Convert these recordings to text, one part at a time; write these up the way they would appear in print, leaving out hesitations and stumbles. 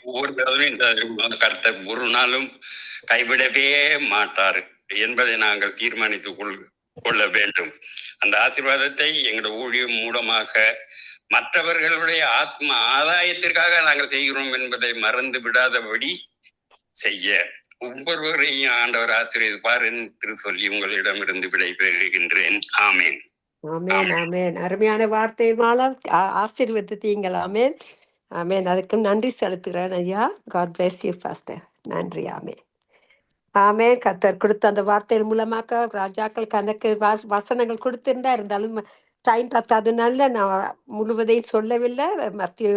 ஒவ்வொரு தடவையும் கர்த்தர் ஒரு நாளும் கைவிடவே மாட்டார் என்பதை நாங்கள் தீர்மானித்துக் கொள்ள வேண்டும். அந்த ஆசீர்வாதத்தை எங்களுடைய ஊழியம் மூலமாக மற்றவர்களுடைய ஆத்ம ஆதாயத்திற்காக நாங்கள் செய்கிறோம் என்பதை மறந்து விடாதபடி செய்ய ஒவ்வொருவரையும் ஆண்டவர் ஆசீர்வதிப்பார் என்று சொல்லி உங்களிடமிருந்து விடைபெறுகின்றேன். ஆமேன். ஆமேன் ஆமேன். அருமையான வார்த்தை மூலம் ஆசீர்வதித்தீங்கள். ஆமேன் ஆமேன். அதுக்கும் நன்றி செலுத்துகிறேன் ஐயா. God bless you pastor. நன்றி. ஆமேன் ஆமேன். கர்த்தர் கொடுத்த அந்த வார்த்தையின் மூலமாக ராஜாக்கள் கணக்கு வசனங்கள் கொடுத்திருந்தா, இருந்தாலும் டைம் பத்தாதனால நான் முழுவதையும் சொல்லவில்லை. மத்திய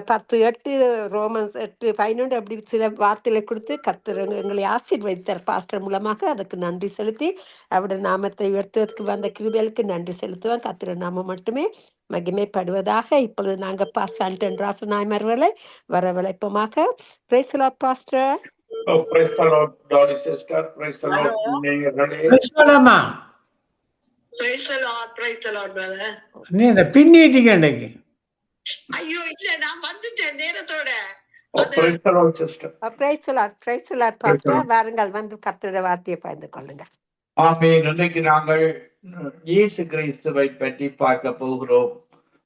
10:8 ரோமன்ஸ் 8:11 அப்படி சில வார்த்தைகளை கொடுத்து கர்த்தர் எங்களை ஆசீர்வதித்தார் பாஸ்டர் மூலமாக. அதுக்கு நன்றி செலுத்தி அவருடைய நாமத்தை உயர்த்துவதற்கு வந்த கிருபைகளுக்கு நன்றி செலுத்துவோம். கர்த்தர் நாமம் மட்டுமே மகிமைப்படுவதாக. இப்பொழுது நாங்கள் பாஸ்டர் ராசநாயமர்களை வரவழைப்போமாக. Praise the lord pastor. Oh, praise the Lord, Dolly sister. Praise the Lord. Praise the Lord, ma. Praise the Lord, praise the Lord, brother. நீ இந்த பின்னிட்டீங்க இன்னைக்கு. ஐயோ இல்ல, நான் வந்துட்டேன் நேரத்தோட. Praise the Lord, sister. Praise the Lord, praise the Lord, pastor. வாருங்கள், வந்து கர்த்தருடைய வார்த்தையை பகிர்ந்து கொள்ளுங்க. ஆமென். இன்னைக்கு நாங்கள் இயேசு கிறிஸ்துவை பற்றி பார்க்க போகிறோம்.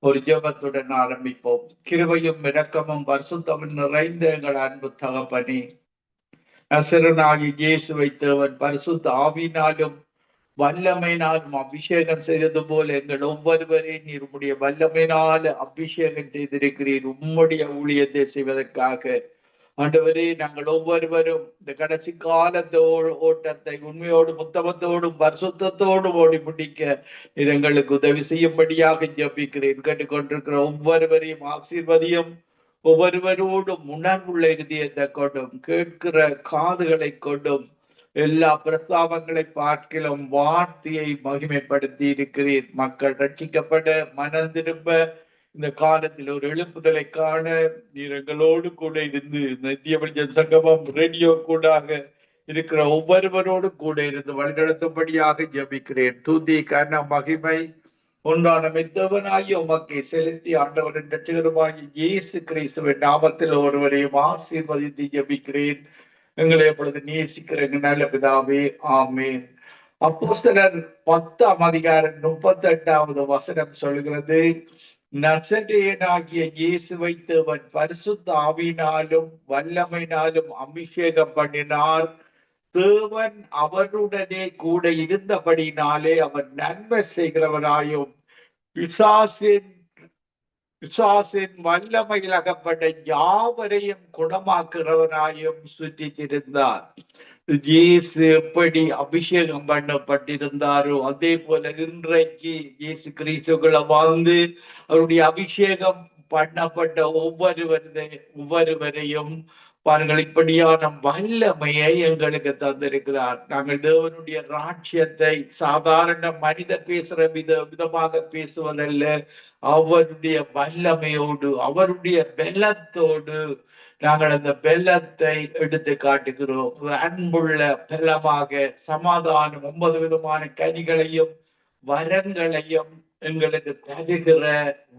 ஒரு ஜெபத்துடன் ஆரம்பிப்போம். கிருபையும் இரக்கமும் பரிசுத்தமும் நிறைந்த எங்கள் அன்பு தகப்பனே, நசரனாகி இயேசுவை தேவன் பரிசுத்த ஆவியினாலும் வல்லமையினாலும் அபிஷேகம் செய்தது போல எங்கள் ஒவ்வொருவரையும் நீர் உம்முடைய வல்லமையினால் அபிஷேகம் செய்திருக்கிறீர். உம்முடைய ஊழியத்தை செய்வதற்காக ஆண்டவரே, நாங்கள் ஒவ்வொருவரும் இந்த கடைசி காலத்த ஓட்டத்தை உண்மையோடு முத்தமத்தோடும் பரிசுத்தத்தோடும் ஓடி முடிக்க நீர் எங்களுக்கு உதவி செய்யும்படியாக ஜெபிக்கிறேன். கேட்டுக்கொண்டிருக்கிற ஒவ்வொருவரையும் ஆசீர்வதியும். ஒவ்வொருவரோடும் உணர்வுள்ள இருதயத்தை கொண்டும் கேட்கிற காதுகளை கொண்டும் எல்லா பிரஸ்தாபங்களை பார்க்கிலும் வார்த்தையை மகிமைப்படுத்தி இருக்கிறீர். மக்கள் ரட்சிக்கப்பட மனம் திரும்ப இந்த காலத்தில் ஒரு எழுப்புதலை காண நீர் எங்களோடு கூட இருந்து நித்திய வெளிச்சம் சங்கமம் ரேடியோ கூடாக இருக்கிற ஒவ்வொருவரோடு கூட இருந்து வழிநடத்தும்படியாக ஜெபிக்கிறேன். துதி கன மகிமை ஒன்றான மெத்தவனாகி உமக்கை செலுத்தி ஆண்டவரின் ரட்சகருமாகி இயேசு கிறிஸ்துவின் நாமத்தில் ஒருவரையும் ஆசீர்வதித்து ஜெபிக்கிறேன். எங்களை எப்பொழுது நேசிக்கிற நல்ல பிதாவே, ஆமேன். அப்போஸ்தலர் 10:38 வசனம் சொல்கிறது, நசரேயனாகிய இயேசுவை தேவன் பரிசுத்த ஆவியினாலும் வல்லமையினாலும் அபிஷேகம் பண்ணினார். தேவன் அவருடனே கூட இருந்தபடினாலே அவர் நன்மை செய்கிறவராயும் பிசாசின் வல்லமையில் அகப்பட்ட யாவரையும் குணமாக்குறவராயும் சுற்றி திரிந்தார். இயேசு எப்படி அபிஷேகம் பண்ணப்பட்டிருந்தாரோ அதே போல இன்றைக்கு இயேசு கிறிஸ்துக்குள்ள வாழ்ந்து அவருடைய அபிஷேகம் பண்ணப்பட்ட ஒவ்வொருவரையும் பாருங்கள், இப்படியான வல்லமையை எங்களுக்கு தந்திருக்கிறார். நாங்கள் தேவனுடைய ராஜ்யத்தை சாதாரண மனிதர் பேசுற விதமாக பேசுவதல்ல, அவருடைய வல்லமையோடு அவருடைய பலத்தோடு நாங்கள் அந்த பலத்தை எடுத்து காட்டுகிறோம். அன்புள்ள பலமாக சமாதானம் 9 விதமான கனிகளையும் வரங்களையும் எங்களுக்கு தருகிற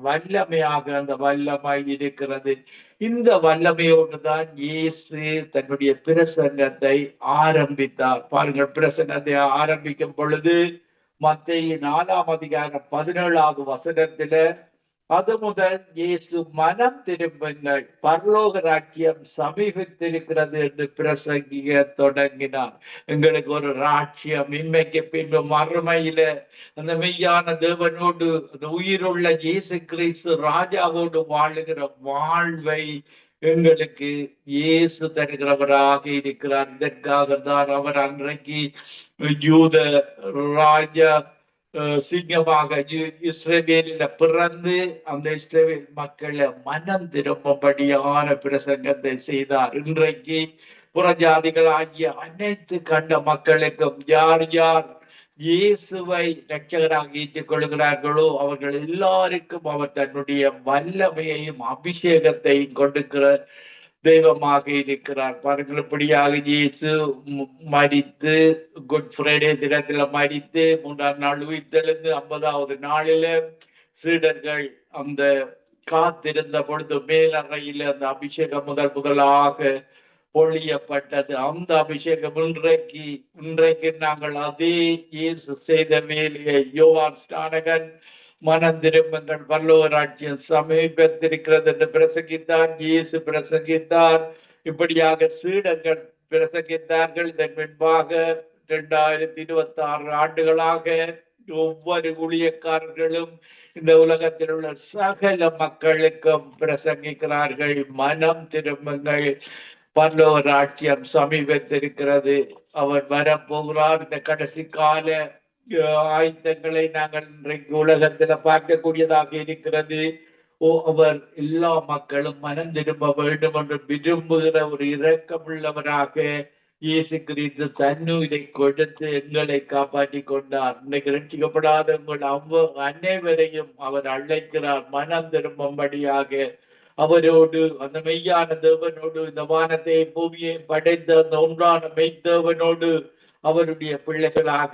வல்லமையாக அந்த வல்லமை இருக்கிறது. இந்த வல்லமையோடு தான் இயேசு தன்னுடைய பிரசங்கத்தை ஆரம்பித்தார். பாருங்கள், பிரசங்கத்தை ஆரம்பிக்கும் பொழுது மத்தேயு 4:17 வசனத்தில, அது முதல் இயேசு மனம் திரும்புங்கள், பரலோக ராஜ்யம் சமீபித்திருக்கிறது என்று பிரசங்கிக்க தொடங்கினார். எங்களுக்கு ஒரு ராஜ்யம் இன்மைக்கு பின்பு மறுமையில அந்த மெய்யான தேவனோடு அந்த உயிருள்ள இயேசு கிறிஸ்து ராஜாவோடு வாழுகிற வாழ்வை எங்களுக்கு இயேசு தருகிறவராக இருக்கிறார். இதற்காக தான் அவர் அன்றைக்கு யூத ராஜா சிங்கமாக இஸ்ரவேலில பிறந்து அந்த இஸ்ரவேல் மக்களை மனம் திரும்பும்படியான பிரசங்கத்தை செய்தார். இன்றைக்கு புறஜாதிகளாகிய அனைத்து கண்ட மக்களுக்கும் யார் யார் இயேசுவை இரட்சகராக ஏற்றுக் கொள்கிறார்களோ அவர்கள் எல்லாருக்கும் அவர் தன்னுடைய வல்லமையையும் அபிஷேகத்தையும் கொடுக்கிற தெய்வமாக இருக்கிறார். பாருங்கள், இப்படியாக இயேசு மரித்து குட் ஃப்ரைடே தினத்துல மரித்து 3ஆம் நாள் உயிர்த்தெழுந்து 50வது நாளில சீடர்கள் அந்த காத்திருந்த பொழுது மேலறையில் அந்த அபிஷேகம் முதலாக பொழியப்பட்டது. அந்த அபிஷேகம் இன்றைக்கு நாங்கள் அதே இயேசு செய்த வேலையை யோவான் ஸ்நானகன் மனம் திரும்புங்கள் பரலோகராட்சியம் சமீபத்திருக்கிறது என்று பிரசங்கித்தார். இயேசு பிரசங்கித்தார். இப்படியாக சீடர்கள் பிரசங்கித்தார்கள். இதன் பின்பாக 2026 ஆண்டுகளாக ஒவ்வொரு ஊழியக்காரர்களும் இந்த உலகத்தில் உள்ள சகல மக்களுக்கும் பிரசங்கிக்கிறார்கள். மனம் திரும்புங்கள், பரலோகராட்சியம் சமீபத்திருக்கிறது, அவர் வரப்போகிறார். இந்த கடைசி கால ஆயுதங்களை நாங்கள் இன்றைக்கு உலகத்துல பார்க்கக்கூடியதாக இருக்கிறது. அவர் எல்லா மக்களும் மனம் திரும்ப வேண்டும் என்று விரும்புகிற ஒரு இரக்கமுள்ளவராக இயேசு கிறிஸ்து தன்னுயிரை கொடுத்து எங்களை காப்பாற்றி கொண்டார். இன்னைக்கு ரட்சிக்கப்படாத உங்கள் அனைவரையும் அவர் அழைக்கிறார் மனம் திரும்பும்படியாக. அவரோடு அந்த மெய்யான தேவனோடு, இந்த வானத்தை பூமியை படைத்த அந்த ஒன்றான மெய்தேவனோடு அவருடைய பிள்ளைகளாக,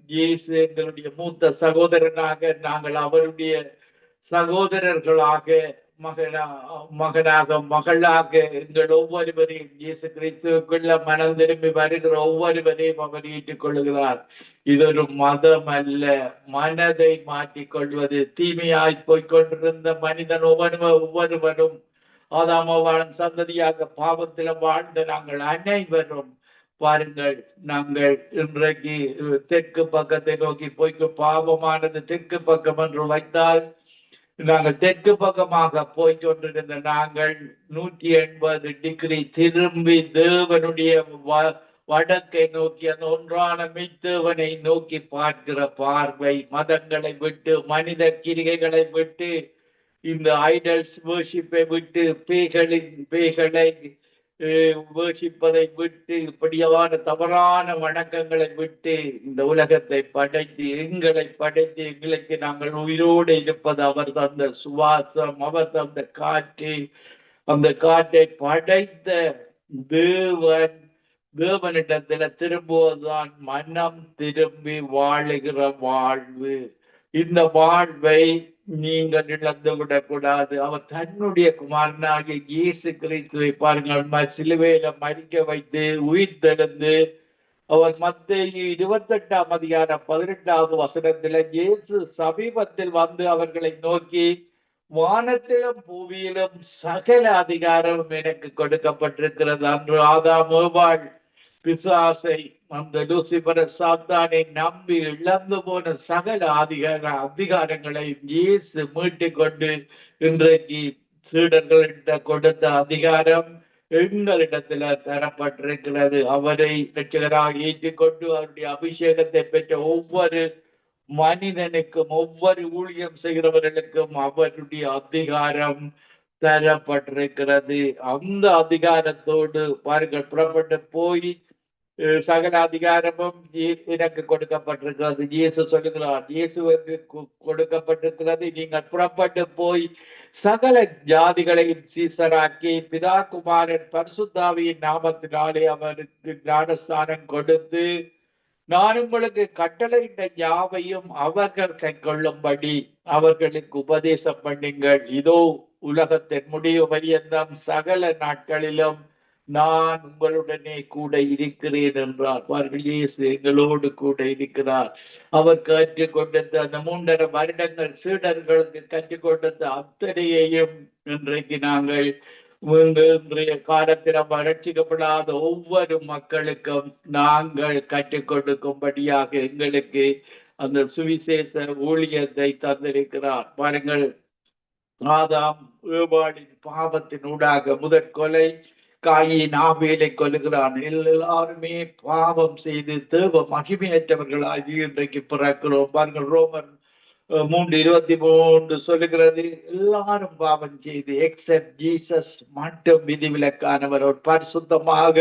இயேசு எங்களுடைய மூத்த சகோதரனாக, நாங்கள் அவருடைய சகோதரர்களாக, மகனாக மகளாக எங்கள் ஒவ்வொருவரையும் இயேசு கிறிஸ்துவுக்குள்ள மனம் திரும்பி வருகிற ஒவ்வொருவரையும் அவர் ஏற்றுக் கொள்கிறார். இது ஒரு மதம் அல்ல, மனதை மாற்றிக் கொள்வது. தீமையாய் போய்கொண்டிருந்த மனிதன் ஒவ்வொருவரும் ஆதாமவான் சந்ததியாக பாவத்தில வாழ்ந்த நாங்கள் அனைவரும் பாருங்கள், நாங்கள் இன்றைக்கு தெற்கு பக்கத்தை நோக்கி பாவமானது தெற்கு பக்கம் என்று வைத்தால், நாங்கள் தெற்கு பக்கமாக போய்கொண்டிருந்த நாங்கள் 180 டிகிரி திரும்பி தேவனுடைய வடக்கை நோக்கி, அந்த ஒன்றான மெய்தேவனை நோக்கி பார்க்கிற பார்வை, மதங்களை விட்டு, மனித கிரிகைகளை விட்டு, இந்த ஐடல்ஸ் வர்ஷிப்பை விட்டு, பேய்களை வேஷிப்பதை விட்டு, இப்படியான தவறான வணக்கங்களை விட்டு, இந்த உலகத்தை படைத்து எங்களை படைத்து எங்களுக்கு நாங்கள் உயிரோடு இருப்பது அவர் தந்த சுவாசம், அவர் தந்த காற்று. அந்த காற்றை படைத்த தேவனிடத்துல திரும்புவதுதான் மனம் திரும்பி வாழுகிற வாழ்வு. இந்த வாழ்வை நீங்கள் இழந்து விடக்கூடாது. அவர் தன்னுடைய குமாரனாகிய இயேசு கிறிஸ்துவை பாருங்கள், சிலுவையில மரிக்க வைத்து உயிர் தெழுந்து, அவர் மத்தேயு 28ஆம் அதிகாரம் 18வது வசனத்துல இயேசு சமீபத்தில் வந்து அவர்களை நோக்கி, வானத்திலும் பூமியிலும் சகல அதிகாரம் எனக்கு கொடுக்கப்பட்டிருக்கிறது. அன்று ஆதாம் ஏவாள் பிசாசை, அந்த லூசிபர சாத்தானை நம்பி இழந்து போன சகல அதிகாரங்களை இயேசு மீட்டுக் கொண்டு இன்றைக்கு சீடர்களிட கொடுத்த அதிகாரம் எங்களிடத்துல தரப்பட்டிருக்கிறது. அவரை இரட்சகராக ஏற்றுக்கொண்டு அவருடைய அபிஷேகத்தை பெற்ற ஒவ்வொரு மனிதனுக்கும், ஒவ்வொரு ஊழியம் செய்கிறவர்களுக்கும் அவருடைய அதிகாரம் தரப்பட்டிருக்கிறது. அந்த அதிகாரத்தோடு பாருங்கள், புறப்பட்டு போய் சகல அதிகாரமும் எனக்கு கொடுக்கப்பட்டிருக்கிறது. இயேசு சொல்லுகிறார், இயேசுவுக்கு கொடுக்கப்பட்டிருக்கிறது, நீங்கள் புறப்பட்டு போய் சகல ஜாதிகளையும் சீசராக்கி பிதா குமாரன் பரிசுத்தாவியின் நாமத்தினாலே அவருக்கு ஞானஸ்தானம் கொடுத்து, நான் உங்களுக்கு கட்டளையிட்ட யாவையும் அவர்கள் கைக்கொள்ளும்படி அவர்களுக்கு உபதேசம் பண்ணுங்கள். இதோ உலகத்தின் முடிவு பரியந்தம் சகல நாட்களிலும் நான் உங்களுடனே கூட இருக்கிறேன் என்றார். பாருங்கள், இயேசு எங்களோடு கூட இருக்கிறார். அவர் கற்றுக் கொடுத்த அந்த 3.5 வருடங்கள் சீடர்களுக்கு கற்றுக் கொடுத்த அத்தனையையும் இன்றைக்கு நாங்கள் இன்றைய காலத்தில் ரட்சிக்கப்படாத ஒவ்வொரு மக்களுக்கும் நாங்கள் கற்றுக் கொடுக்கும்படியாக எங்களுக்கு அந்த சுவிசேஷ ஊழியத்தை தந்திருக்கிறார். பாருங்கள், ஆதாம் ஏவாளின் பாவத்தினூடாக முதற்கொலை காயின் ஆபேலை கொல்லுகிறான். எல்லாருமே பாவம் செய்து தேவ மகிமையற்றவர்களாகி இன்றைக்கு பிறக்கிறோம். பாருங்கள், ரோமர் 3:23 சொல்லுகிறது, எல்லாரும் பாவம் செய்து எக்ஸப்ட் ஜீசஸ் மட்டும் விதிவிலக்கானவர். அவர் பரிசுத்தமாக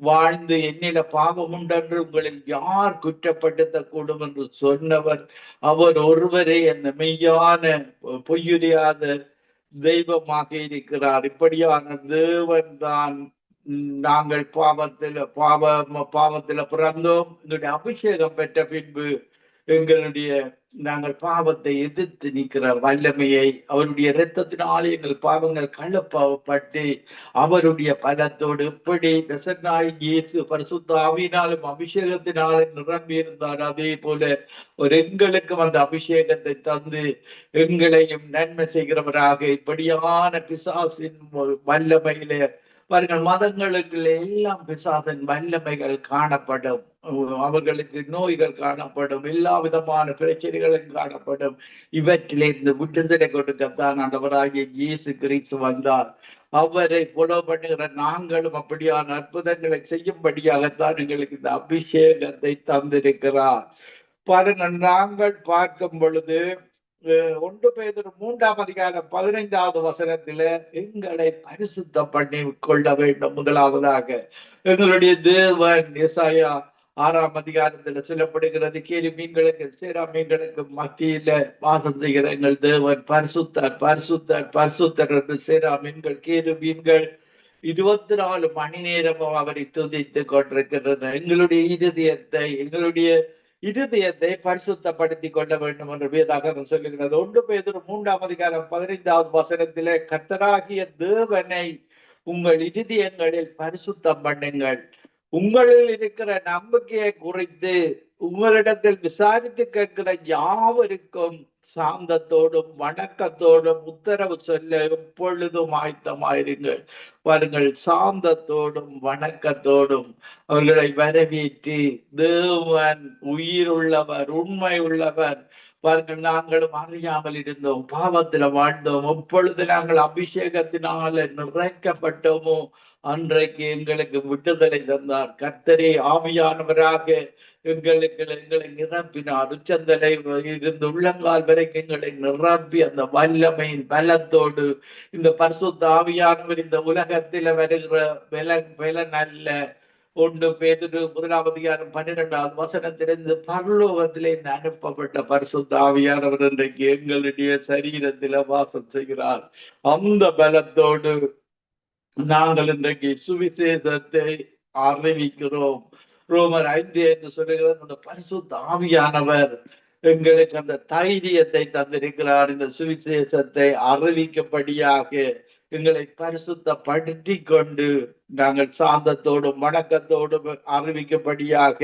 வாழ்ந்து என்னில பாவம் உண்டென்று உங்களில் யார் குற்றப்படுத்த கூடும் என்று சொன்னவர் அவர் ஒருவரே அந்த மெய்யான பொய்யுரியாத தெய்வமாக இருக்கிறார். இப்படியான தேவன் தான் நாங்கள் பாவத்தில பிறந்தோம். எங்களுடைய அபிஷேகம் பெற்ற பின்பு எங்களுடைய நாங்கள் பாவத்தை எதிர்த்து நிற்கிற வல்லமையை அவருடைய இரத்தத்தினாலே எங்கள் பாவங்கள் கள்ளப்பாவப்பட்டு அவருடைய பலத்தோடு எப்படி பெசன்னாய் இயேசு பரிசுத்த ஆவியினாலும் அபிஷேகத்தினாலும் நிரம்பி இருந்தார், அதே போல ஒரு எங்களுக்கும் அந்த அபிஷேகத்தை தந்து எங்களையும் நன்மை செய்கிறவராக இப்படியான பிசாசின் வல்லமையிலே பாருங்கள், மதங்களுக்கு எல்லாம் பிசாசின் வல்லமைகள் காணப்படும், அவர்களுக்கு நோய்கள் காணப்படும், எல்லா விதமான பிரச்சனைகளும் காணப்படும். இவற்றிலிருந்து விடுதலை கொடுக்கத்தான் ஆண்டவராகிய இயேசு கிறிஸ்து வந்தார். அவரை ஃபாலோ பண்ணுகிற நாங்களும் அப்படியான அற்புதங்களை செய்யும்படியாகத்தான் எங்களுக்கு இந்த அபிஷேகத்தை தந்திருக்கிறார். பாருங்கள், நாங்கள் பார்க்கும் பொழுது 1 பேதுரு 3:15 எங்களை பரிசுத்தம் பண்ணி கொள்ள வேண்டும். முதலாவதாக எங்களுடைய தேவன் எசாயா 6 சொல்லப்படுகிறது, கேலி மீன்களுக்கு சேரா மீன்களுக்கு மத்தியில வாசம் செய்கிற எங்கள் தேவன் பரிசுத்தர் பரிசுத்தர் பரிசுத்தர் என்று சேரா மீன்கள் கேலு மீன்கள் 24 மணி நேரமும் அவரை துதித்துக் கொண்டிருக்கின்றன. எங்களுடைய இருதயத்தை பரிசுத்தப்படுத்திக் கொள்ள வேண்டும் என்று வேதாகமம் சொல்லுகிறது. 1 பேதுரு 3:15 கர்த்தராகிய தேவனை உங்கள் இருதயங்களில் பரிசுத்தம் பண்ணுங்கள், உங்களில் இருக்கிற நம்பிக்கையை குறித்து உங்களிடத்தில் விசாரித்து கேட்கிற யாவருக்கும் சாந்தத்தோடும் வணக்கத்தோடும் உத்தரவு சொல்ல எப்பொழுதும் ஆயத்தமாயிருங்கள். பாருங்கள், சாந்தத்தோடும் வணக்கத்தோடும் அவர்களை வரவேற்று தேவன் உயிருள்ளவர், உண்மை உள்ளவர். பாருங்கள், நாங்களும் அறியாமல் இருந்தோம், பாவத்துல வாழ்ந்தோம். எப்பொழுது நாங்கள் அபிஷேகத்தினால நிறைக்கப்பட்டோமோ அன்றைக்கு எங்களுக்கு விடுதலை தந்தார். கர்த்தரே ஆவியானவராக எங்களை நிரப்பினார். உச்சந்தலை இருந்து உள்ளங்கால் வரைக்கும் எங்களை நிரப்பி அந்த வல்லமையின் பலத்தோடு இந்த பரிசுத்த ஆவியானவர் இந்த உலகத்தில வருகிற பலன் அல்ல. 1 பேதுரு 1:12 பரலோகத்திலே இந்த அனுப்பப்பட்ட பரிசுத்த ஆவியானவர் இன்றைக்கு எங்களுடைய சரீரத்தில வாசம் செய்கிறார். அந்த பலத்தோடு நாங்கள் இன்றைக்கு சுவிசேஷத்தை அறிவிக்கிறோம். ரோமர் 5 சொல்லுகிறது, அந்த பரிசுத்த ஆவியானவர் எங்களுக்கு அந்த தைரியத்தை தந்திருக்கிறார். இந்த சுவிசேஷத்தை அறிவிக்கப்படியாக எங்களை பரிசுத்தப்படுத்தி கொண்டு நாங்கள் சாந்தத்தோடும் வணக்கத்தோடும் அறிவிக்கப்படியாக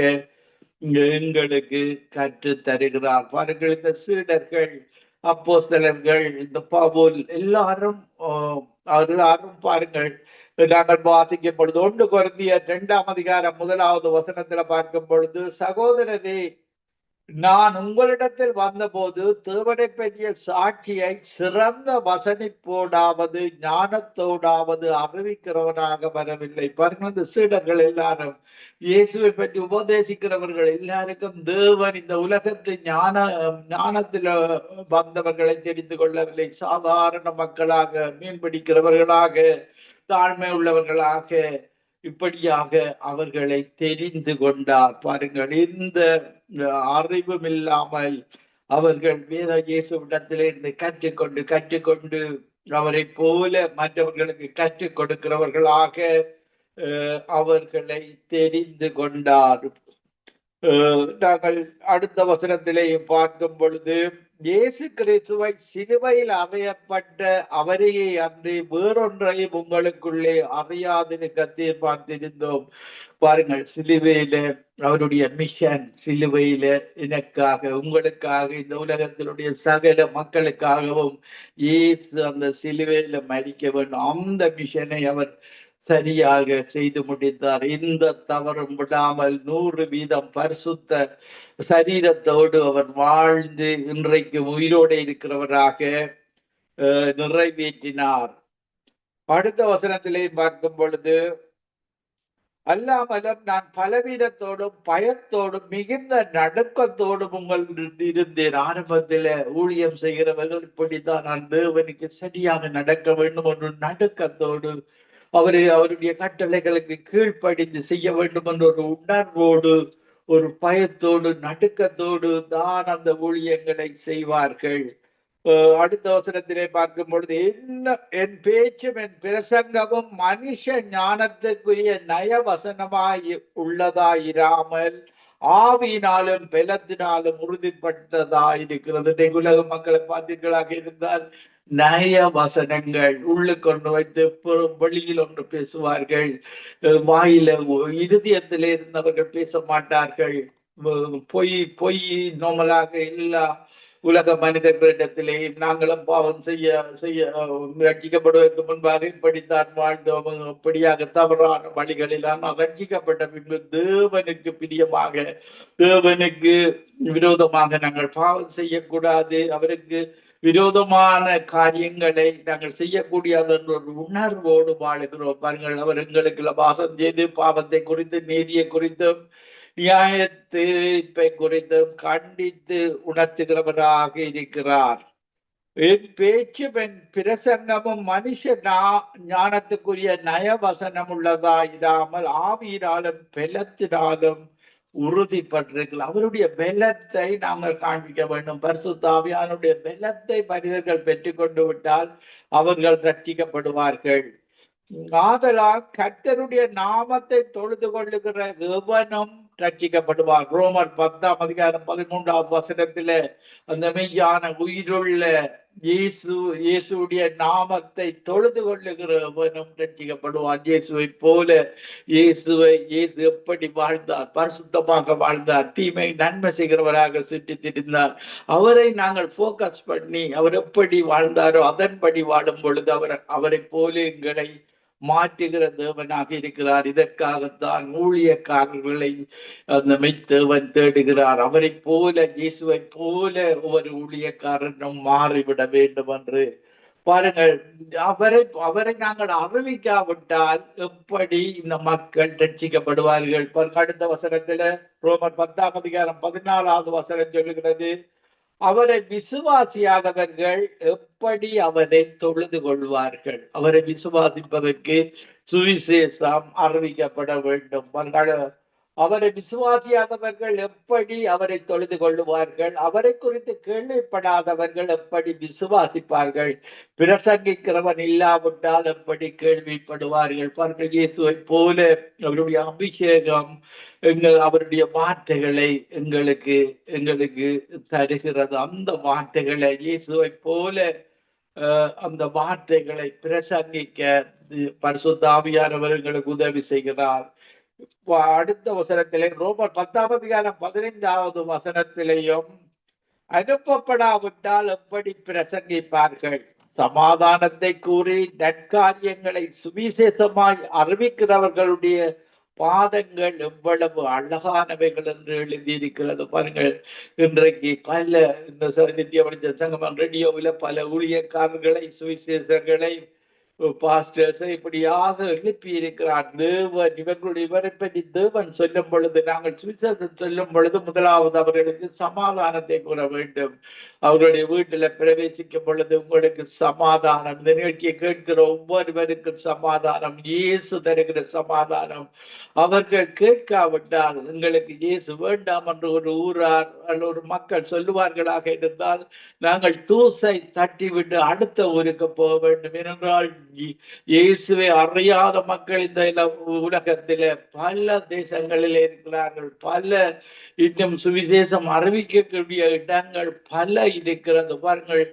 எங்களுக்கு கற்று தருகிறார். பாருங்கள், இந்த சீடர்கள், அப்போஸ்தலர்கள், இந்த பவுல் எல்லாரும் பாருங்கள், நாங்கள் வாசிக்கும் பொழுது 1 கொரிந்தியர் 2:1 பார்க்கும் பொழுது, சகோதரரே, நான் உங்களிடத்தில் வந்தபோது தேவனை பற்றிய சாட்சியை சிறந்த வசனிப்போடாவது ஞானத்தோடாவது அறிவிக்கிறவனாக வரவில்லை. பாருங்கள், இந்த சீடர்கள் எல்லாரும் இயேசுவை பற்றி உபதேசிக்கிறவர்கள் எல்லாருக்கும் தேவன் இந்த உலகத்து ஞானத்துல வந்தவர்களை தெரிந்து கொள்ளவில்லை. சாதாரண மக்களாக, மீன்பிடிக்கிறவர்களாக, தாழ்மை உள்ளவர்களாக, இப்படியாக அவர்களை தெரிந்து கொண்டார். பாருங்கள், இந்த அறிவும் இல்லாமல் அவர்கள் வேத இயேசுவிடத்திலிருந்து கற்றுக்கொண்டு அவரை போல மற்றவர்களுக்கு கற்றுக் கொடுக்கிறவர்களாக அவர்களை தெரிந்து கொண்டார். நாங்கள் அடுத்த வசனத்திலேயும் பார்க்கும் பொழுது, இயேசு கிறிஸ்துவை சிலுவையில் அறையப்பட்ட அவரையே அன்றி வேறொன்றையும் உங்களுக்குள்ளே அறியாதிருக்க தீர்மானித்திருந்தோம். பாருங்கள், சிலுவையில அவருடைய மிஷன், சிலுவையில எனக்காக, உங்களுக்காக, இந்த உலகத்தினுடைய சகல மக்களுக்காகவும் இயேசு அந்த சிலுவையில மரிக்க வேண்டும். அந்த மிஷனை அவர் சரியாக செய்து முடித்தார். எந்த தவறும் விடாமல் 100% பரிசுத்த சரீரத்தோடு அவர் வாழ்ந்து இன்றைக்கு உயிரோடு இருக்கிறவராக நிறைவேற்றினார். அடுத்த வசனத்திலே பார்க்கும் பொழுது, அல்லாமலும் நான் பலவீனத்தோடும் பயத்தோடும் மிகுந்த நடுக்கத்தோடும் உங்கள் இருந்தேன். ஆரம்பத்தில ஊழியம் செய்கிறவர்கள் இப்படித்தான், நான் தேவனுக்கு சரியாக நடக்க வேண்டும் என்ற நடுக்கத்தோடு, அவருடைய கட்டளைகளுக்கு கீழ்ப்படிந்து செய்ய வேண்டும் என்ற ஒரு உணர்வோடு, ஒரு பயத்தோடு, நடுக்கத்தோடு தான் அந்த ஊழியங்களை செய்வார்கள். அடுத்த வசனத்திலே பார்க்கும் பொழுது, என் பேச்சும் என் பிரசங்கமும் மனுஷ ஞானத்துக்குரிய நயவசனமாய் உள்ளதாயிராமல் ஆவியினாலும் பலத்தினாலும் உறுதிப்பட்டதா இருக்கிறது. இன்றைக்கு உலக மக்களை பார்த்தீர்களாக இருந்தால் நய வசனங்கள் உள்ளுக்கு ஒன்று வைத்து வெளியில் ஒன்று பேசுவார்கள். வாயில இருதயத்திலே இருந்தவர்கள் பேச மாட்டார்கள். பொய் பொய் நோமலாக எல்லா உலக மனிதர்களிடத்திலே நாங்களும் பாவம் செய்ய செய்ய ரட்சிக்கப்படுவதற்கு முன்பாக இப்படித்தான் வாழ்ந்தோம், இப்படியாக தவறான வழிகளில் ஆனால் ரட்சிக்கப்பட்ட பின்பு தேவனுக்கு பிரியமாக தேவனுக்கு விரோதமாக நாங்கள் பாவம் செய்யக்கூடாது, அவருக்கு விரோதமான காரியங்களை நாங்கள் செய்யக்கூடியது என்ற ஒரு உணர்வோடு வாழுகிறோம். பாருங்கள், அவர் எங்களுக்கு வாசம் செய்து பாவத்தை குறித்து நீதியை குறித்தும் நியாய தீர்ப்பை குறித்தும் கண்டித்து உணர்த்துகிறவராக இருக்கிறார். என் பேச்சு என் பிரசங்கமும் மனுஷ ஞானத்துக்குரிய நயவசனம் உள்ளதா இராமல் ஆவியினாலும் பலத்தினாலும் உறுதிப்பட்டிருக்கிறார். அவருடைய பலத்தை நாங்கள் காண்பிக்க வேண்டும். பரிசுத்த ஆவியானுடைய பலத்தை மனிதர்கள் பெற்றுக்கொண்டு விட்டால் அவர்கள் ரட்சிக்கப்படுவார்கள். ஆதலால் கர்த்தருடைய நாமத்தை தொழுது கொள்ளுகிற எவனும் ரட்சிக்கப்படுவார். ரோமர் 10:13 அந்த மெய்யான உயிருள்ள இயேசுடைய நாமத்தை தொழுது கொள்ளுகிற எவனும் ரட்சிக்கப்படுவார். இயேசுவை போல இயேசு எப்படி வாழ்ந்தார், பரிசுத்தமாக வாழ்ந்தார், தீமை நன்மை செய்கிறவராக சுற்றி திரிந்தார். அவரை நாங்கள் போக்கஸ் பண்ணி அவர் எப்படி வாழ்ந்தாரோ அதன்படி வாழும் பொழுது அவரை போல எங்களை மாற்றுகிற தேவனாக இருக்கிறார். இதற்காகத்தான் ஊழியக்காரர்களை அந்த மெய்தேவன் தேடுகிறார். அவரை போல இயேசுவை போல ஒவ்வொரு ஊழியக்காரனும் மாறிவிட வேண்டும் என்று. பாருங்கள், அவரை நாங்கள் அறிவிக்காவிட்டால் எப்படி இந்த மக்கள் ரட்சிக்கப்படுவார்கள்? அடுத்த வசனத்துல ரோமர் 10:14 சொல்லுகிறது, அவரை விசுவாசியாதவர்கள் எப்படி அவரை தொழுது கொள்வார்கள்? அவரை விசுவாசிப்பதற்கு சுவிசேஷம் அறிவிக்கப்பட வேண்டும். அவரை விசுவாசியாதவர்கள் எப்படி அவரை தொழுது கொள்ளுவார்கள்? அவரை குறித்து கேள்விப்படாதவர்கள் எப்படி விசுவாசிப்பார்கள்? பிரசங்கிக்கிறவன் இல்லாவிட்டால் எப்படி கேள்விப்படுவார்கள்? பாருங்கள், இயேசுவை போல அவருடைய அபிஷேகம் அவருடைய வார்த்தைகளை எங்களுக்கு தருகிறது. அந்த வார்த்தைகளை இயேசுவை போல அந்த வார்த்தைகளை பிரசங்கிக்க பரிசுத்த ஆவியானவர்களுக்கு உதவி செய்கிறார். அடுத்த வசனத்திலே ரோமர் 10:15 அனுப்பப்படாவிட்டால் எப்படி பிரசங்கிப்பார்கள்? சமாதானத்தை கூறி நற்காரியங்களை சுவிசேஷமாய் அறிவிக்கிறவர்களுடைய பாதங்கள் எவ்வளவு அழகானவைகள் என்று எழுதியிருக்கிறது. பாருங்கள், இன்றைக்கு பல இந்த நித்திய வெளிச்ச சங்கமம் ரேடியோவில் பல ஊழியக்காரர்களை சுவிசேஷங்களை பாஸ்டர்ஸை இப்படியாக எழுப்பி இருக்கிறார். தேவன் இவரை பற்றி தேவன் சொல்லும் பொழுது, நாங்கள் சுவிசேஷம் சொல்லும் பொழுது முதலாவது அவர்களுக்கு சமாதானத்தை கூற வேண்டும். அவருடைய வீட்டுல பிரவேசிக்கும் பொழுது உங்களுக்கு சமாதானம், இந்த நிகழ்ச்சியை கேட்கிற ஒவ்வொருவருக்கும் சமாதானம், இயேசு தருகிற சமாதானம். அவர்கள் கேட்காவிட்டால் எங்களுக்கு இயேசு வேண்டாம் என்று ஒரு ஊரார் ஒரு மக்கள் சொல்லுவார்களாக இருந்தால் நாங்கள் தூசை தட்டிவிட்டு அடுத்த ஊருக்கு போக வேண்டும். ஏனென்றால் இயேசுவை அறியாத மக்கள் இந்த உலகத்தில பல தேசங்களில் இருக்கிறார்கள். பல இன்னும் சுவிசேஷம் அறிவிக்கக்கூடிய இடங்கள் பல இருக்கிறது. பாருங்கள்,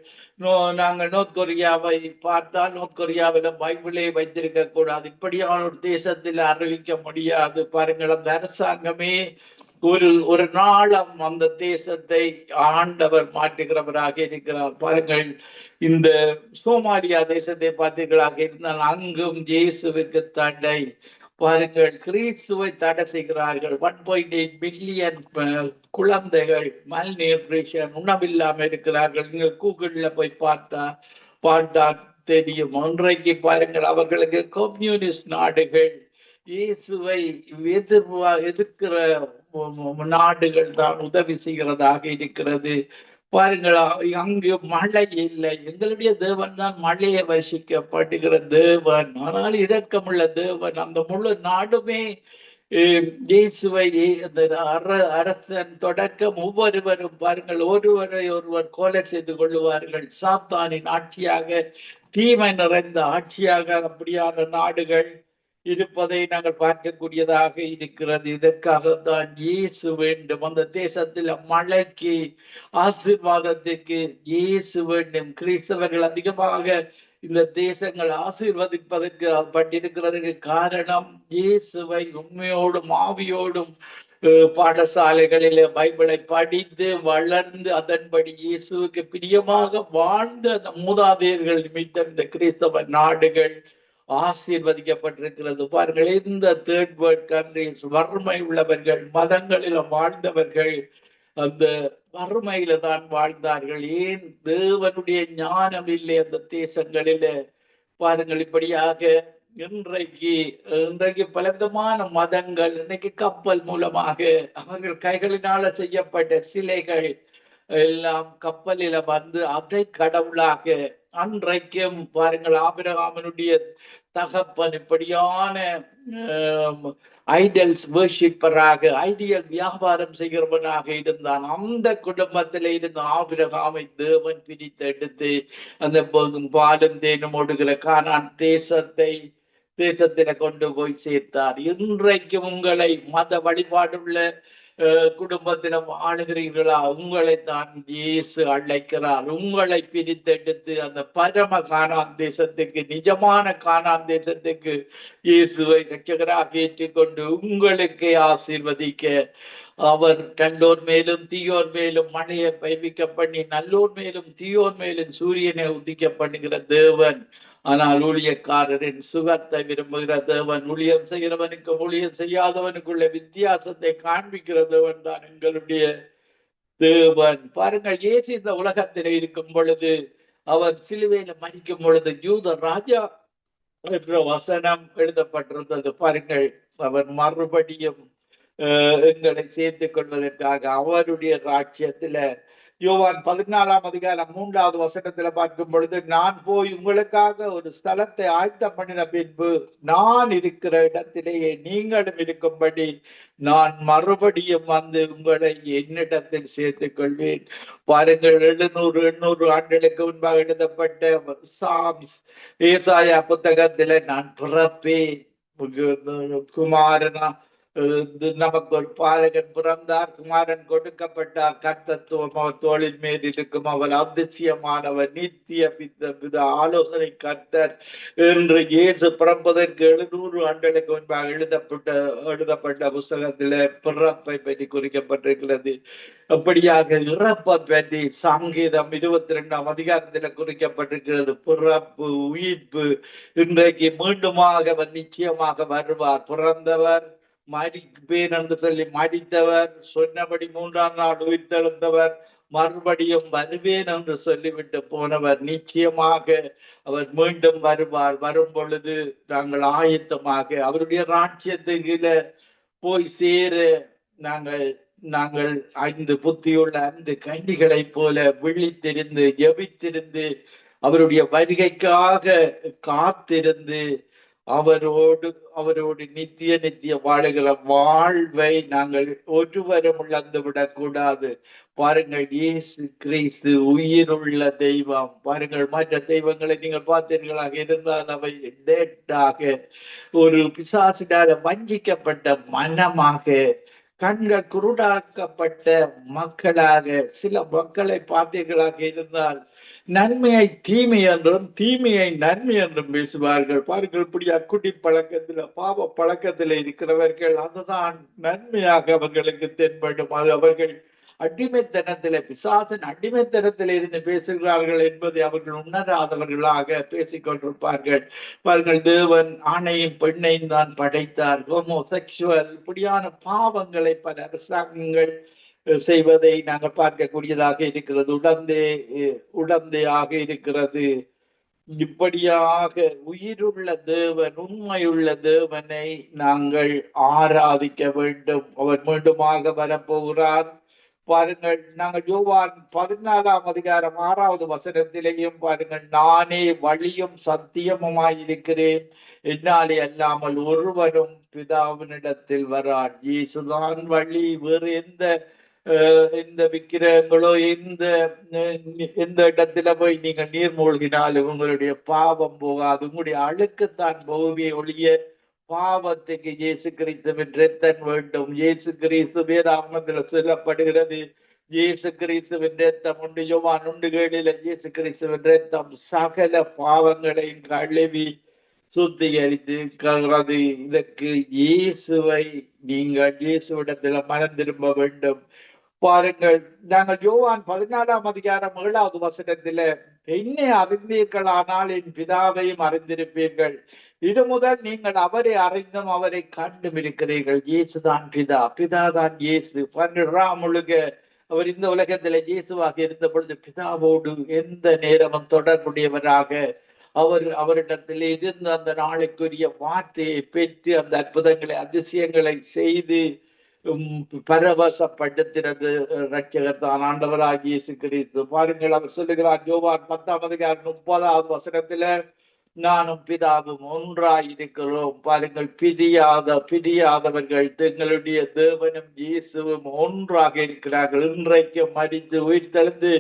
நாங்கள் நோர்த் கொரியாவை பார்த்தால் நோர்த் கொரியாவில பைபிளை வைத்திருக்க கூடாது, இப்படியான ஒரு தேசத்தில் அறிவிக்க முடியாது. பாருங்கள், அந்த அரசாங்கமே ஒரு நாளம் அந்த தேசத்தை ஆண்டவர் மாற்றுகிறவராக இருக்கிறார். பாருங்கள், இந்த சோமாலியா தேசத்தை பார்த்தீர்களாக இருந்தால் அங்கும் இயேசுவுக்கு தடை. பாருங்கள், கிறிஸ்துவை தடை செய்கிறார்கள். 1.8 பில்லியன் குழந்தைகள் மல் நியூட்ரிஷன், உணவில்லாமல் இருக்கிறார்கள். நீங்கள் கூகுள்ல போய் பார்த்தா தெரியும். ஒன்றைக்கு பாருங்கள், அவர்களுக்கு கம்யூனிஸ்ட் நாடுகள் இயேசுவை எதிர்க்கிற நாடுகள் தான் உதவி செய்கிறதாக இருக்கிறது. பாருங்கள், அங்கு மழை இல்லை. எங்களுடைய தேவன் தான் மழையை வருஷிக்கப்படுகிற தேவன், ஆனால் இரக்கமுள்ள தேவன். அந்த முழு நாடுமே இயேசுவை அரசன் தொடக்கம் ஒவ்வொருவரும் பாருங்கள் ஒருவர் கொலை செய்து கொள்ளுவார்கள். சாத்தானின் ஆட்சியாக, தீமை நிறைந்த ஆட்சியாக அப்படியான நாடுகள் இருப்பதை நாங்கள் பார்க்கக்கூடியதாக இருக்கிறது. இதற்காகத்தான் இயேசு வேண்டும். அந்த தேசத்தில் மழைக்கு, ஆசீர்வாதத்துக்கு இயேசு வேண்டும். கிறிஸ்தவர்கள் அதிகமாக இந்த தேசங்கள் ஆசீர்வதிப்பதற்கு பட்டிருக்கிறதுக்கு காரணம் இயேசுவை உண்மையோடும் ஆவியோடும் பாடசாலைகளிலே பைபிளை படித்து வளர்ந்து அதன்படி இயேசுவுக்கு பிரியமாக வாழ்ந்த அந்த மூதாதையர்கள் நிமித்தம் இந்த கிறிஸ்தவ நாடுகள் ஆசீர்வதிக்கப்பட்டிருக்கிறது. பாருங்கள், இந்த தேர்ட் வேர்ல்ட் கண்ட்ரிஸ் வறுமை உள்ளவர்கள், மதங்களில வாழ்ந்தவர்கள் அந்த வறுமையில தான் வாழ்ந்தார்கள். ஏன்? தேவனுடைய ஞானம் இல்லை அந்த தேசங்களில. பாருங்கள், இப்படியாக இன்றைக்கு பலவிதமான மதங்கள், இன்னைக்கு கப்பல் மூலமாக அவர்கள் கைகளினால செய்யப்பட்ட சிலைகள் எல்லாம் கப்பலில வந்து அதை கடவுளாக, அன்றைக்கும் பாருங்கள் ஆபிரகாமனுடைய தகப்பன் இப்படியான ஐடல்ஸ் வர்ஷிப்பராக, ஐடியல் வியாபாரம் செய்கிறவனாக இருந்தான். அந்த குடும்பத்தில இருந்து ஆபிரகாமை தேவன் பிரித்தெடுத்து அந்த பாலும் தேனும் ஓடுகிற கானான் தேசத்தில கொண்டு போய் சேர்த்தார். இன்றைக்கும் உங்களை மத வழிபாடுள்ள குடும்பத்திடம் ஆளுகிறீர்களா? உங்களை தான் இயேசு அழைக்கிறார். உங்களை பிரித்தெடுத்து அந்த பரம கானான் தேசத்துக்கு, நிஜமான கானான் தேசத்துக்கு இயேசுவை இரட்சகராக ஏற்றுக்கொண்டு உங்களுக்கே ஆசீர்வதிக்க அவர் நல்லோர் மேலும் தீயோர் மேலும் மழையை பெய்விக்க பண்ணி, நல்லோர் மேலும் தீயோர் மேலும் சூரியனை உதிக்க பண்ணுகிற தேவன். ஆனால் ஊழியக்காரரின் சுகத்தை விரும்புகிற தேவன். ஊழியம் செய்கிறவனுக்கும் ஊழியம் செய்யாதவனுக்குள்ள வித்தியாசத்தை காண்பிக்கிற தேவன் தான் எங்களுடைய தேவன். பாருங்கள், இயேசு இந்த உலகத்திலே இருக்கும் பொழுது, அவர் சிலுவையில மரிக்கும் பொழுது யூத ராஜா என்ற வசனம் எழுதப்பட்டிருந்தது. பாருங்கள், அவர் மறுபடியும் எங்களை சேர்த்துக் கொள்வதற்காக அவருடைய ராஜ்யத்தில, யோவான் 14ஆம் அதிகாரம் 3வது வசனத்துல பார்க்கும் பொழுது, நான் போய் உங்களுக்காக ஒரு ஸ்தலத்தை ஆயத்தம் பண்ணின பின்பு நான் இருக்கிற இடத்திலேயே நீங்களும் இருக்கும்படி நான் மறுபடியும் வந்து உங்களை என்னிடத்தில் சேர்த்துக் கொள்வேன். பாருங்கள், 700-800 ஆண்டுகளுக்கு முன்பாக எழுதப்பட்ட சாம்ஸ், ஏசாயா புத்தகத்தில நான் பிறப்பேன், குமாரனா நமக்கு ஒரு பாலகன் பிறந்தார், குமாரன் கொடுக்கப்பட்டார், கர்த்தத்துவம் அவர் தோளின் மேல் இருக்கும், அவர் அதிசயமானவர், நித்திய பித ஆலோசனை கர்த்தர் என்று இயேசு பிறப்பதற்கு 700 ஆண்டுகளுக்கு முன்பாக எழுதப்பட்ட புஸ்தகத்தில பிறப்பை பற்றி குறிக்கப்பட்டிருக்கிறது. அப்படியாக இறப்பை பற்றி சங்கீதம் 22ஆம் அதிகாரத்தில் குறிக்கப்பட்டிருக்கிறது. பிறப்பு, உயிர்ப்பு. இன்றைக்கு மீண்டுமாக அவர் நிச்சயமாக வருவார். பிறந்தவர், மரிப்பேன் என்று சொல்லி மடித்தவர், சொன்னபடி 3ஆம் நாள் உயிர்த்தெழுந்தவர், மறுபடியும் வருவேன் என்று சொல்லிவிட்டு போனவர். நிச்சயமாக அவர் மீண்டும் வருவார். வரும் பொழுது நாங்கள் ஆயத்தமாக அவருடைய ராஜ்யத்துக்கு போய் சேர நாங்கள் 5 புத்தியுள்ள 5 கன்னிகளை போல விழித்திருந்து ஜெபித்திருந்து அவருடைய வருகைக்காக காத்திருந்து அவரோடு நித்திய வாழுகிற வாழ்வை நாங்கள் ஒருவரும் இழந்து விடக்கூடாது. பாருங்கள், இயேசு கிறிஸ்து உயிருள்ள தெய்வம். பாருங்கள், மற்ற தெய்வங்களை நீங்கள் பார்த்தீர்களாக இருந்தால் அவை டெட்டாக, ஒரு பிசாசினால வஞ்சிக்கப்பட்ட மனமாக, கண்கள் குருடாக்கப்பட்ட மக்களாக, சில மக்களை பார்த்தீர்களாக இருந்தால் நன்மையை தீமை என்றும் தீமையை நன்மை என்றும் பேசுவார்கள். பாருங்கள், இப்படி அக்குடி பழக்கத்துல, பாவ பழக்கத்துல இருக்கிறவர்கள் அதுதான் நன்மையாக அவர்களுக்கு தென்படும். அது அவர்கள் அடிமைத்தனத்தில, பிசாசின் அடிமைத்தனத்தில இருந்து பேசுகிறார்கள் என்பதை அவர்கள் உணராதவர்களாக பேசிக்கொண்டிருப்பார்கள். பாருங்கள், தேவன் ஆணையும் பெண்ணையும் தான் படைத்தார். ஹோமோசெக்சுவல் இப்படியான பாவங்களை பல அரசாங்கங்கள் செய்வதை நாங்கள் பார்க்கக்கூடியதாக இருக்கிறது. உடந்தையாக இருக்கிறது. இப்படியாக உயிருள்ள தேவன், உண்மையுள்ள தேவனை நாங்கள் ஆராதிக்க வேண்டும். அவர் மீண்டுமாக வரப்போகிறார். பாருங்கள், நாங்கள் யோவான் 14ஆம் அதிகாரம் 6வது வசனத்திலேயும் பாருங்கள், நானே வழியும் சத்தியமுமாயிருக்கிறேன், என்னாலே அல்லாமல் ஒருவரும் பிதாவினிடத்தில் வரான். இயேசுதான் வழி. வேறு எந்த விக்கிரகங்களோ எந்த இடத்துல போய் நீங்க நீர் மூழ்கினாலும் உங்களுடைய பாவம் போகாது. உங்களுடைய அழுக்குத்தான் போகவே ஒழிய பாவத்துக்கு இயேசு கிறிஸ்துவின் இரத்தம் வேண்டும். இயேசு கிறிஸ்து வேதாகமத்தில் சொல்லப்படுகிறது, இயேசு கிறிஸ்துவின் இரத்தம் உண்டு. யோவான் 1:7 இயேசு கிறிஸ்துவின் இரத்தம் சகல பாவங்களையும் கழுவி சுத்திகரித்து. இதற்கு இயேசுவை நீங்கள் இயேசுவிடத்தில் மனம் திரும்ப வேண்டும். பாருங்கள், நாங்கள் யோவான் 14:7 என்னை அறிந்தீர்களானால் என் பிதாவையும் அறிந்திருப்பீர்கள். இது முதல் நீங்கள் அவரை அறிந்தும் அவரை கண்டும் இருக்கிறீர்கள். இயேசுதான் பிதா, பிதாதான் இயேசு. 12 முழுக அவர் இந்த உலகத்தில இயேசுவாக இருந்த பொழுது பிதாவோடு எந்த நேரமும் தொடர்புடையவராக அவரிடத்தில் இருந்து அந்த நாளைக்குரிய வார்த்தையை பெற்று அந்த அற்புதங்களை அதிசயங்களை செய்து பரவசப்படுத்தினது ரட்சகர் தான், ஆண்டவராகிய இயேசு கிறிஸ்து. பாருங்கள், அவர் சொல்லுகிறார் யோவான் 10:30 நானும் பிதாவும் ஒன்றாயிருக்கிறோம். பாருங்கள், பிரியாதவர்கள் எங்களுடைய தேவனும் இயேசுவும் ஒன்றாக இருக்கிறார்கள். இன்றைக்கு மடித்து உயிர்த்தெழுந்து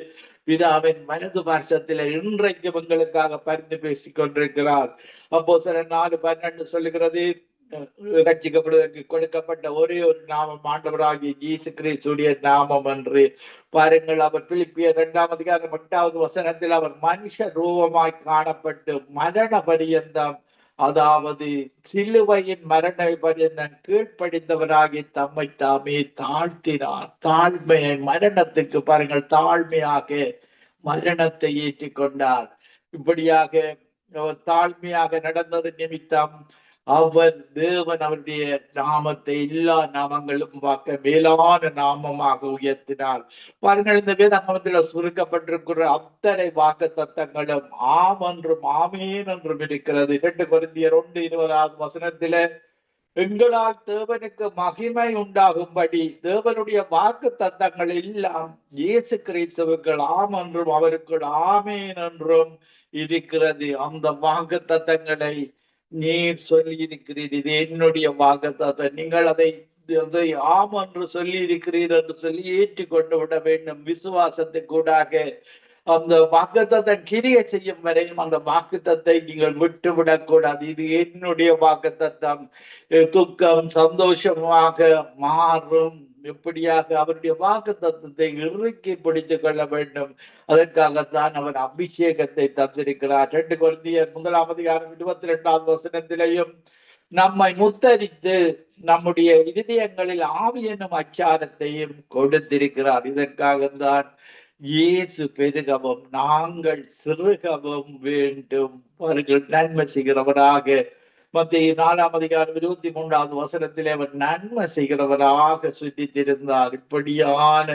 பிதாவின் வலது பார்சத்தில இன்றைக்கு எங்களுக்காக பரிந்து பேசிக் கொண்டிருக்கிறார். அப்போஸ்தலர் 4:12 சொல்லுகிறது, ரட்சிக்கப்படுவதற்கு கொடுக்கப்பட்ட ஒரே ஒரு நாமம் ஆண்டவராகிய இயேசு கிறிஸ்துடைய நாமம் என்று. பாருங்கள், அவர் பிலிப்பியர் 2:8 அவர் மனுஷ ரூபமாய் காணப்பட்டு மரண பரியந்தம், அதாவது சிலுவையின் மரண பரியந்தம் கீழ்ப்படிந்தவராகி தம்மை தாமே தாழ்த்தினார். தாழ்மையை மரணத்துக்கு, பாருங்கள், தாழ்மையாக மரணத்தை ஏற்றுக்கொண்டார். இப்படியாக அவர் தாழ்மையாக நடந்தது நிமித்தம் அவர் தேவன் அவருடைய நாமத்தை எல்லா நாமங்களும் பார்க்க மேலான நாமமாக உயர்த்தினார். பாருங்கள், இந்த வேதாகமத்தில் சுருக்கப்பட்டிருக்கிற அத்தனை வாக்கு தத்தங்களும் ஆம் என்றும் ஆமேன் என்றும் இருக்கிறது. 2 கொரிந்தியர் 1:20 எங்களால் தேவனுக்கு மகிமை உண்டாகும்படி தேவனுடைய வாக்கு தத்தங்கள் எல்லாம் இயேசு கிறிஸ்துவுக்கு ஆம் என்றும் அவருக்கு ஆமேன் என்றும் இருக்கிறது. அந்த வாக்கு தத்தங்களை நீர் சொல்லி இருக்கிறீர், இது என்னுடைய வாக்குத்தத்தம், நீங்கள் அதை ஆம் என்று சொல்லி இருக்கிறீர் என்று சொல்லி ஏற்றுக்கொண்டு விட வேண்டும். விசுவாசத்துக்கூடாக அந்த வாக்குத்தத்தம் கிரியை செய்யும் வரையும் அந்த வாக்குத்தத்தை நீங்கள் விட்டுவிடக்கூடாது. இது என்னுடைய வாக்குத்தத்தம். துக்கம் சந்தோஷமாக மாறும். எப்படியாக அவருடைய வாக்குத்தத்தத்தை இறுக்கி பிடித்துக் கொள்ள வேண்டும். அதற்காகத்தான் அவர் அபிஷேகத்தை தந்திருக்கிறார். 2 கொரிந்தியர் 1:22 நம்மை முத்தரித்து நம்முடைய இருதயங்களில் ஆவி என்னும் அச்சாரத்தையும் கொடுத்திருக்கிறார். இதற்காகத்தான் இயேசு பெருகவும் நாங்கள் சிறுகவும் வேண்டும். அவர்கள் நன்மை செய்கிறவராக, மத்தேயு 4:23 அவர் நன்மை செய்கிறவராக சுற்றித்திருந்தார். இப்படியான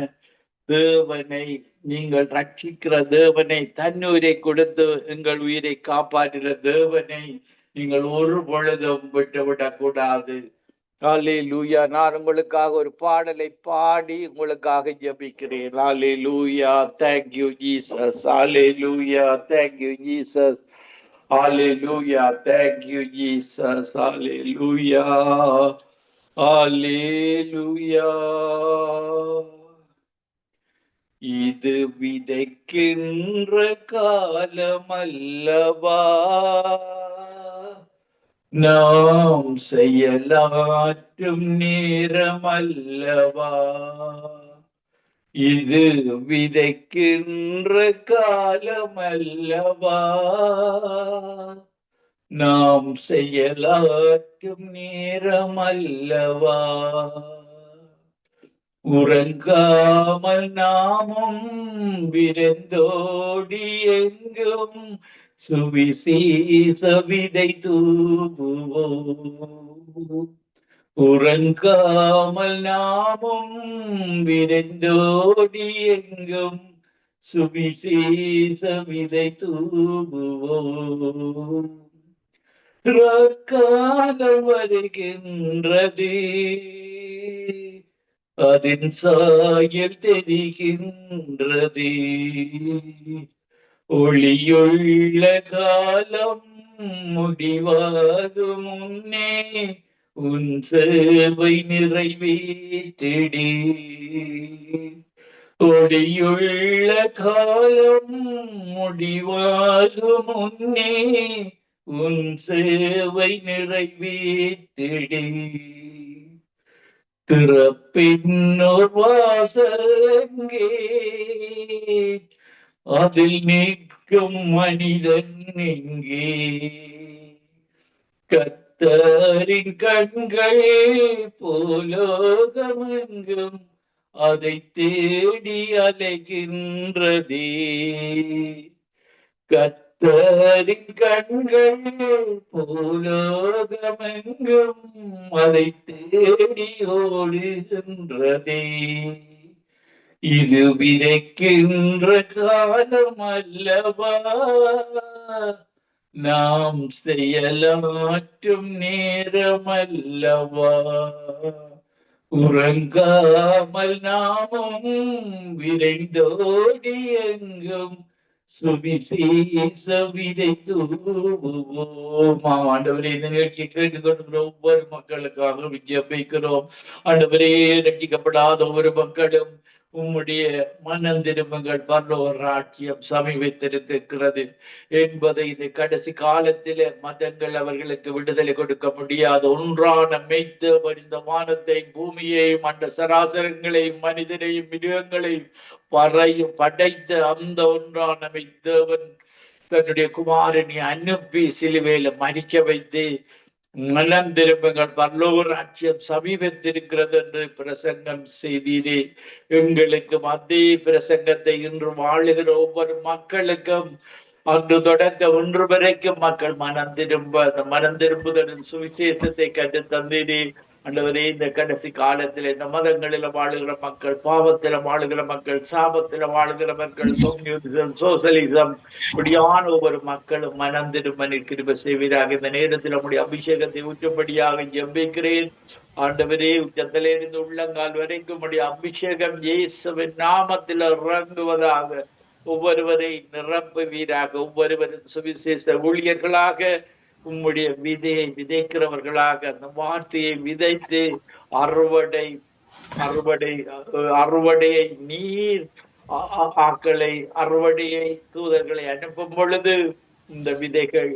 தேவனை, நீங்கள் ரட்சிக்கிற தேவனை, தன்னுயிரை கொடுத்து எங்கள் உயிரை காப்பாற்றுகிற தேவனை நீங்கள் ஒரு பொழுதும் விட்டுவிடக் கூடாது. ஹல்லேலூயா. நான் உங்களுக்காக ஒரு பாடலை பாடி உங்களுக்காக ஜெபிக்கிறேன். ஹல்லேலூயா. Thank you Jesus. Hallelujah. Thank you Jesus. Hallelujah. Thank you Jesus. Hallelujah. Hallelujah. இது விதைக்கின்ற காலமல்லவா, நாம் செயலாற்றும் நேரமல்லவா. இது விதைக்கின்ற காலமல்லவா, நாம் செயலாற்றும் நேரமல்லவா. உறங்காமல் நாமும் விரைந்தோடி எங்கும் சுவிசேஷ விதை தூவுவோம். உறங்காமல் நாமும் விரைந்தோடி எங்கும் சுவிசேஷ விதை தூவுவோம். காலம் வருகின்றது, அதன் சாயல் தெரிகின்றது. ஒளியுள்ள காலம் முடிவாகும் முன்னே உன் சேவை நிறைவேற்றிடு. ஒளியுள்ள காலம் முடிவாகும் முன்னே உன் சேவை நிறைவேற்றிடே. திறப்பின்னோர் வாசங்கே அதில் நிற்கும் மனிதன் எங்கே? கர்த்தரின் கண்கள் பூலோகமெங்கும் அதை தேடி அலைகின்றதே. கர்த்தரின் கண்கள் பூலோகமெங்கும் அதை தேடி ஓடுகின்றதே. இது விதைக்கின்ற காலம் அல்லவா, நாம் செயலாற்றும் நேரம் அல்லவா. உறங்காமல் நாமும் விரைந்தோடி எங்கும் சுவிசேஷ விதை தூவுவோம். ஆண்டவரே, இந்த நிகழ்ச்சியை கேட்டுக்கொண்டிருக்கிற ஒவ்வொரு மக்களுக்காக விஜயிக்கிறோம். ஆண்டவரே, ரட்சிக்கப்படாத ஒவ்வொரு மக்களும் உம்முடைய மனம் திரும்புங்கள், பரலோக ராஜ்யம் சமீபத்திருக்கிறது என்பதை இந்த கடைசி காலத்தில மதங்கள் அவர்களுக்கு விடுதலை கொடுக்க முடியாது. ஒன்றான மெய்த்தேவன் இந்த வானத்தை பூமியையும் அந்த சராசரங்களையும் மனிதனையும் மிருகங்களையும் படைத்த அந்த ஒன்றான மெய்த்தேவன் தன்னுடைய குமாரனை அனுப்பி சிலுவையில மறிக்க வைத்து மனம் திரும்புங்கள், பரலோக ராஜ்யம் சமீபத்திருக்கிறது என்று பிரசங்கம் செய்தீரே. எங்களுக்கு அதே பிரசங்கத்தை இன்று வாழுகிற ஒவ்வொரு மக்களுக்கும் அன்று தொடக்க ஒன்று வரைக்கும் மக்கள் மனம் திரும்ப அந்த மனம் திரும்புதலின் சுவிசேஷத்தை கண்டு தந்தீரே. ஆண்டவரே, இந்த கடைசி காலத்தில் இந்த மதங்களில வாழுகிற மக்கள், பாவத்தில வாழுகிற மக்கள், சாபத்தில வாழுகிற மக்கள், கம்யூனிசம், சோசியலிசம், இப்படியான ஒவ்வொரு மக்களும் மனம் திரும்ப கிருபை செய்வீராக. இந்த நேரத்தில் நம்முடைய அபிஷேகத்தை ஊற்றும்படியாக ஜெபிக்கிறேன். ஆண்டவரே, உச்சத்திலிருந்து உள்ளங்கால் வரைக்கும் உடைய அபிஷேகம் இயேசுவின் நாமத்தில் இறங்குவதாக. ஒவ்வொருவரை நிரப்புவீராக. ஒவ்வொருவரும் சுவிசேஷ ஊழியர்களாக உம்முடைய விதையை விதைக்கிறவர்களாக அந்த வார்த்தையை விதைத்து அறுவடை அறுவடை அறுவடையை நீர் ஆக்களை அறுவடையை தூதர்களை அனுப்பும் பொழுது இந்த விதைகள்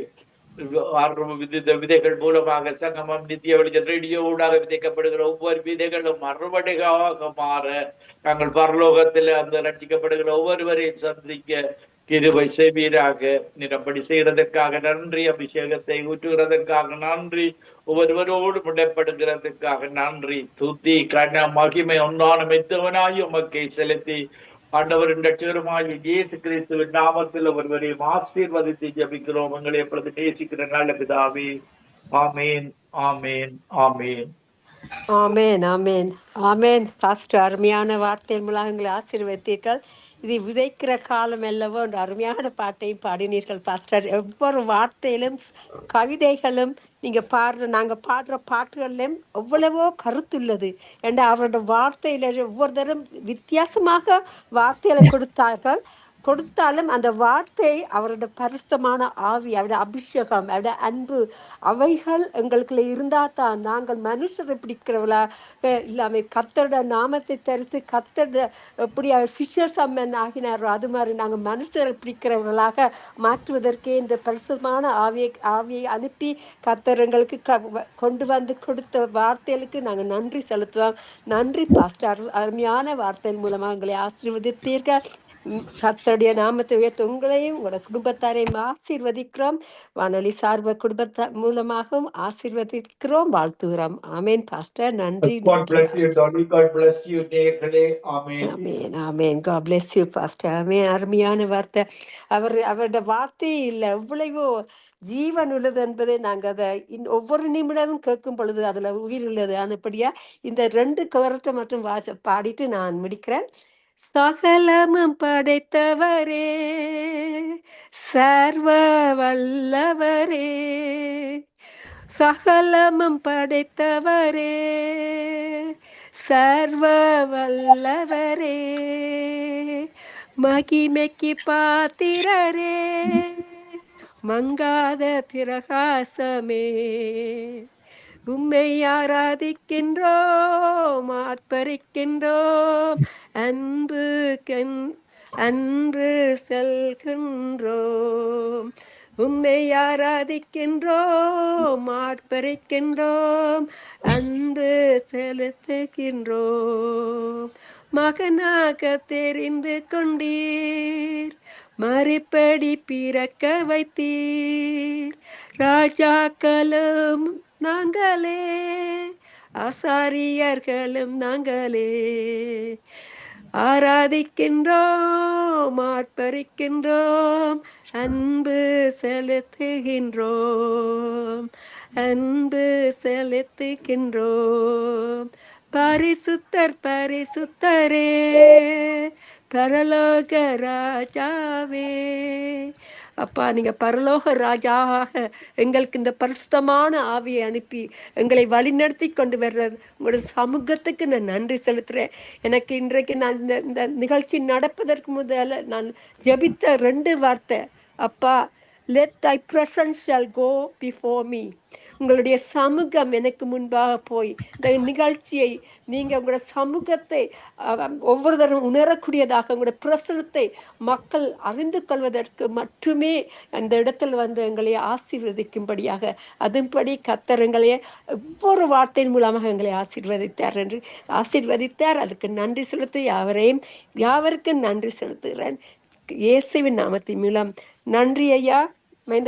விதைகள் மூலமாக சங்கமம், நித்திய வெளிச்சம், ரேடியோ ஊடாக விதைக்கப்படுகிற ஒவ்வொரு விதைகளும் அறுவடைகளாக மாற நாங்கள் பரலோகத்தில் அந்த ரட்சிக்கப்படுகிற ஒவ்வொருவரையும் சந்திக்க கிருபை செய்வீராக. நிரப்படி செய்யறதற்காக நன்றி, அபிஷேகத்தை ஊற்றுகிறதற்காக நன்றி, ஒவ்வொருவரோடு முடப்படுகிறதுக்காக நன்றி. துதி கன மகிமை ஒன்றான மெத்தவனாய் உமக்கை செலுத்தி ஆண்டவரின் ரட்சகருமாய் இயேசு கிறிஸ்துவின் நாமத்தில் ஒருவரையும் ஆசீர்வதித்து ஜெபிக்கிறோம். உங்களை எப்பொழுது நேசிக்கிற நல்ல பிதாவே. ஆமேன், ஆமேன், ஆமேன், ஆமேன், ஆமேன், ஆமேன். பாஸ்டர், அருமையான வார்த்தை மூலம் எங்களை ஆசீர்வதித்தீர்கள். இது விதைக்கிற காலம் அல்லவோ என்ற அருமையான பாட்டையும் பாடினீர்கள் பாஸ்டர். ஒவ்வொரு வார்த்தையிலும் கவிதைகளும் நாங்கள் பாடுற பாட்டுகளிலும் எவ்வளவோ கருத்துள்ளது என்ற அவரோட வார்த்தையில ஒவ்வொருத்தரும் வித்தியாசமாக வார்த்தைகளை கொடுத்தாலும் அந்த வார்த்தை அவரோட பரிசுத்தமான ஆவி, அவருடைய அபிஷேகம், அவருடைய அன்பு, அவைகள் எங்களுக்குள்ள இருந்தால் தான் நாங்கள் மனுஷரை பிடிக்கிறவளாக இல்லாமல் கர்த்தரோட நாமத்தை தரித்து கர்த்தரோட எப்படி அவர் ஃபிஷர்ஸ் அம்மன் ஆகினாரோ அது மாதிரி நாங்கள் மனுஷரை பிடிக்கிறவர்களாக மாற்றுவதற்கே இந்த பரிசுத்தமான ஆவியை அனுப்பி கர்த்தர் எங்களுக்கு கொண்டு வந்து கொடுத்த வார்த்தைகளுக்கு நாங்கள் நன்றி செலுத்துவோம். நன்றி பாஸ்டர், அருமையான வார்த்தையின் மூலமாக எங்களை ஆசீர்வதித்தீர்கள். கர்த்தருடைய நாமத்தை உயர்த்த உங்களையும் உங்களோட குடும்பத்தாரையும் ஆசீர்வதிக்கிறோம். வானொலி சார்ப குடும்பத்த மூலமாகவும் ஆசீர்வதிக்கிறோம், வாழ்த்துகிறோம். Amen pastor. நன்றி. Amen. God bless you pastor. Amen. அருமையான வார்த்தை. அவரோட வார்த்தை இல்லை எவ்வளவோ ஜீவன் உள்ளது என்பதை நாங்கள் அதை ஒவ்வொரு நிமிடமும் கேட்கும் பொழுது அதுல உயிர் உள்ளது. அதுபடியா இந்த 2 கவரத்தை மட்டும் பாடிட்டு நான் முடிக்கிறேன். சகலமும் படைத்தவரே, சர்வ வல்லவரே, சகலமும் படைத்தவரே, சர்வ வல்லவரே, மகிமைக்கு பாத்திரரே, மங்காத பிரகாசமே, உம்மை ஆராதிக்கின்றோம், ஆர்ப்பரிக்கின்றோம், அன்பு செல்கின்றோம். உம்மை ஆராதிக்கின்றோம், ஆர்ப்பரிக்கின்றோம், அன்பு செலுத்துகின்றோம். மகனாக தெரிந்து கொண்டீர், மறுபடி பிறக்க வைத்தீர். ராஜாக்களும் நாங்களே, ஆசாரியர்களும் நாங்களே. ஆராதிக்கின்றோம், ஆர்ப்பரிக்கின்றோம், அன்பு செலுத்துகின்றோம், அன்பு செலுத்துகின்றோம். பரிசுத்தர் பரிசுத்தரே, பரலோக ராஜாவே. அப்பா, நீங்க பரலோக ராஜாவாக எங்களுக்கு இந்த பரிசுத்தமான ஆவியை அனுப்பி எங்களை வழிநடத்தி கொண்டு வர்ற உங்களோட சமூகத்துக்கு நான் நன்றி செலுத்துறேன். எனக்கு இன்றைக்கு நான் இந்த நிகழ்ச்சி நடப்பதற்கு முதல்ல நான் ஜெபித்த 2 வார்த்தை, அப்பா, let thy presence shall go before me. உங்களுடைய சமூகம் எனக்கு முன்பாக போய் இந்த நிகழ்ச்சியை நீங்க உங்களோட சமூகத்தை ஒவ்வொருத்தரும் உணரக்கூடியதாக உங்களோட பிரசனத்தை மக்கள் அறிந்து கொள்வதற்கு மட்டுமே அந்த இடத்துல வந்து எங்களை ஆசீர்வதிக்கும்படியாக அதன்படி கர்த்தர் எங்களை ஒவ்வொரு வார்த்தையின் மூலமாக எங்களை ஆசீர்வதித்தார் என்று ஆசீர்வதித்தார். அதுக்கு நன்றி செலுத்தி யாவருக்கும் நன்றி செலுத்துகிறேன். இயேசுவின் நாமத்தின் மூலம் நன்றி ஐயா. மகேந்திர